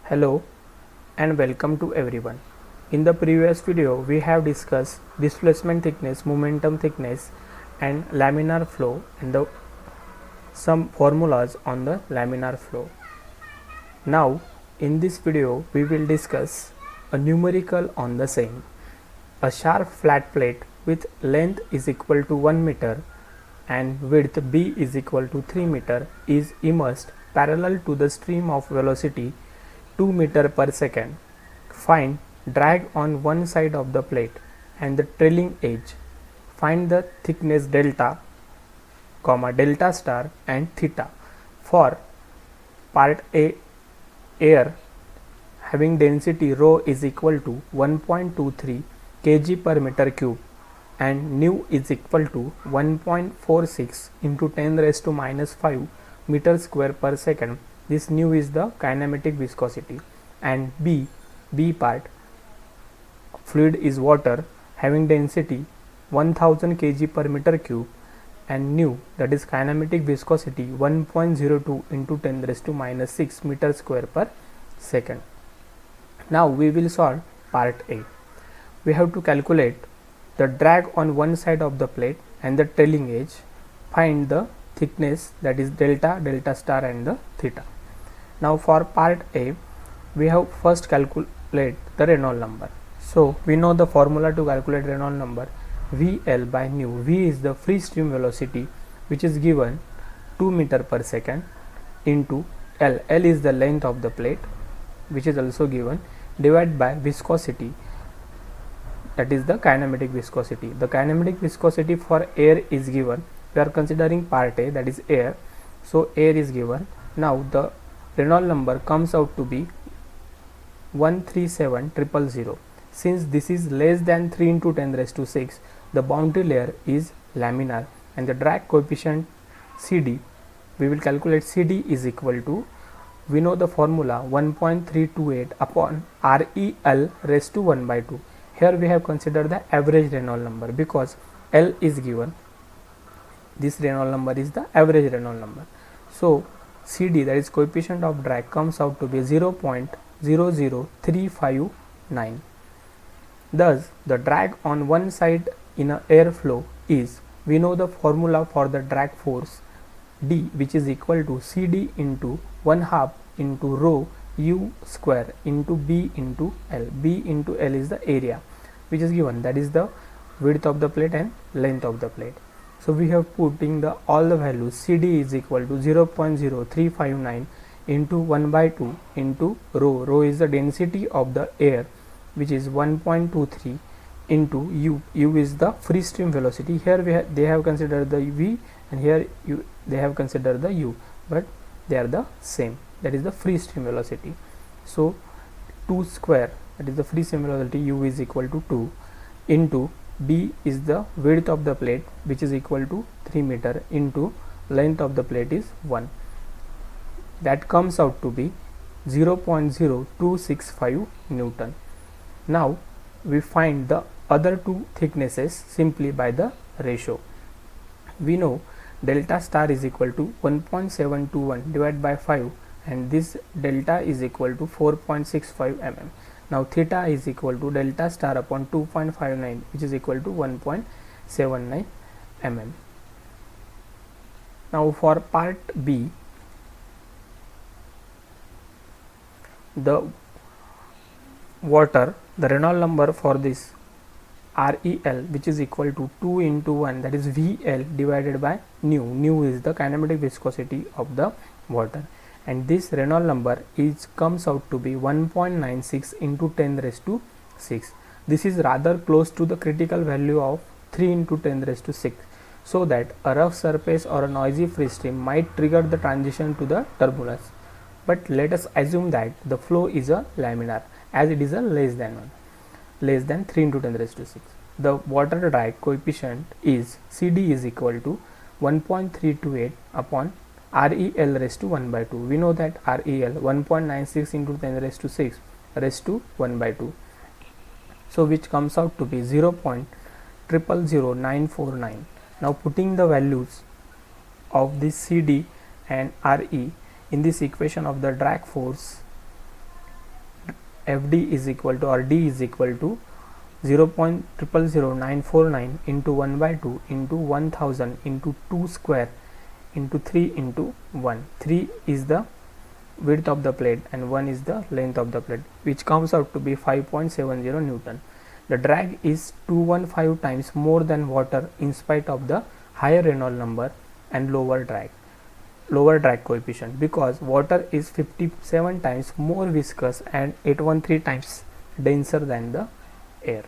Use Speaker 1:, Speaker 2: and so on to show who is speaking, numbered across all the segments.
Speaker 1: Hello and welcome to everyone. In the previous video we have discussed displacement thickness, momentum thickness and laminar flow and some formulas on the laminar flow. Now in this video we will discuss a numerical on the same. A sharp flat plate with length is equal to 1 meter and width b is equal to 3 meter is immersed parallel to the stream of velocity 2 meter per second. Find drag on one side of the plate and the trailing edge. Find the thickness delta, delta star and theta. For part A, air having density rho is equal to 1.23 kg per meter cube and nu is equal to 1.46 into 10 raised to minus 5 meter square per second. This nu is the kinematic viscosity. And B part, fluid is water having density 1000 kg per meter cube and nu, that is kinematic viscosity, 1.02 into 10 raised to minus 6 meter square per second. Now we will solve part A. We have to calculate the drag on one side of the plate and the trailing edge. Find the thickness, that is delta, delta star and the theta. Now for part A, we have first calculate the Reynolds number. So we know the formula to calculate Reynolds number, VL by nu. V is the free stream velocity which is given 2 meter per second into L. L is the length of the plate which is also given, divided by viscosity, that is the kinematic viscosity. The kinematic viscosity for air is given. We are considering part A, that is air. So air is given. Now the Reynolds number comes out to be 137,000. Since this is less than 3 into 10 raised to 6, the boundary layer is laminar and the drag coefficient CD, we will calculate CD is equal to, we know the formula, 1.328 upon REL raised to 1 by 2. Here we have considered the average Reynolds number because L is given. This Reynolds number is the average Reynolds number. So CD, that is coefficient of drag, comes out to be 0.00359. Thus the drag on one side in a airflow is, we know the formula for the drag force D, which is equal to CD into 1/2 into rho u square into B into L. B into L is the area which is given, that is the width of the plate and length of the plate. So we have putting the all the values. CD is equal to 0.0359 into 1 by 2 into rho. Rho is the density of the air which is 1.23 into u. U is the free stream velocity. Here they have considered the V and here they have considered the u, but they are the same, that is the free stream velocity. So 2 square, that is the free stream velocity, u is equal to 2 into B is the width of the plate which is equal to 3 meter into length of the plate is 1. That comes out to be 0.0265 Newton. Now we find the other two thicknesses simply by the ratio. We know delta star is equal to 1.721 divided by 5 and this delta is equal to 4.65 mm. Now theta is equal to delta star upon 2.59 which is equal to 1.79 mm. Now for part B, the water, the Reynolds number for this REL which is equal to 2 into 1, that is VL divided by nu. Nu is the kinematic viscosity of the water and this Reynolds number comes out to be 1.96 into 10 raised to 6. This is rather close to the critical value of 3 into 10 raised to 6, so that a rough surface or a noisy free stream might trigger the transition to the turbulence. But let us assume that the flow is a laminar, as it is a less than 3 into 10 raised to 6. The water drag coefficient is CD is equal to 1.328 upon REL raised to 1 by 2. We know that REL 1.96 into 10 raised to 6 raised to 1 by 2. So which comes out to be 0.000949. Now putting the values of this CD and RE in this equation of the drag force, FD is equal to, or D is equal to 0.000949 into 1 by 2 into 1000 into 2 square into 3 into 1. 3 is the width of the plate and 1 is the length of the plate, which comes out to be 5.70 Newton. The drag is 215 times more than water in spite of the higher Reynolds number and lower drag coefficient, because water is 57 times more viscous and 813 times denser than the air.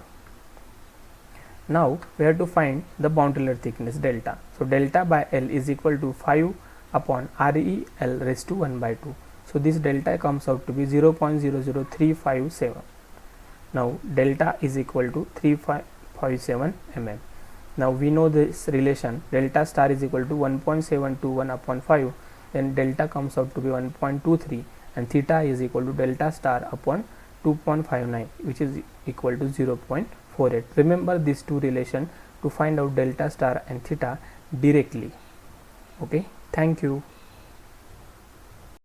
Speaker 1: Now we have to find the boundary layer thickness delta. So delta by L is equal to 5 upon REL raised to 1 by 2. So this delta comes out to be 0.00357. Now delta is equal to 357 mm. Now we know this relation, delta star is equal to 1.721 upon 5, then delta comes out to be 1.23, and theta is equal to delta star upon 2.59, which is equal to 0.48. Remember these two relation to find out delta star and theta directly. Okay, thank you.